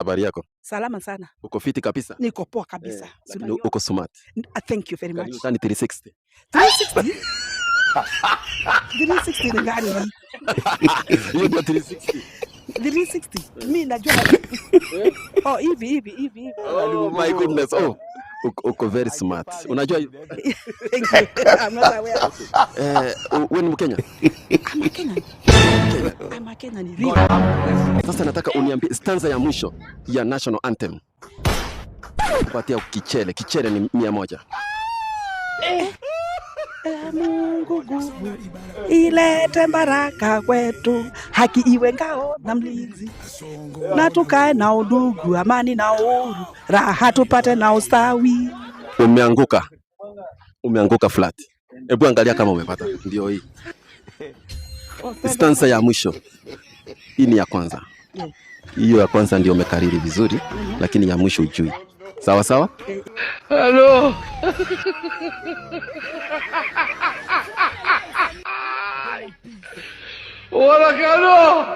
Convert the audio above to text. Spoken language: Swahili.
Habari yako? Salama sana. Uko fiti kabisa? Niko poa kabisa. Uko smart. Thank you very much. Karibu sana 360. 360? 360 ni gani? Hiyo ndio 360. 360. Mimi najua. Oh, hivi. Oh my goodness. Oh. Uko very smart. Unajua hiyo? Thank you. I'm not aware. Wewe ni Mkenya? I'm a Kenyan. I'm a Kenyan. Sasa nataka uniambie stanza ya mwisho ya national anthem. Kupatia kichele. Kichele ni 100. Mungu nguvu ilete baraka kwetu, haki iwe ngao na mlinzi, na tukae na udugu, amani na uhuru, raha tupate na ustawi. Umeanguka flat. Hebu angalia kama umepata. Ndio hii. Stanza ya mwisho. Hii ni ya kwanza. Hiyo ya kwanza ndio umekariri vizuri, lakini ya mwisho hujui. Sawa sawa? Hello. Hola, Carlos.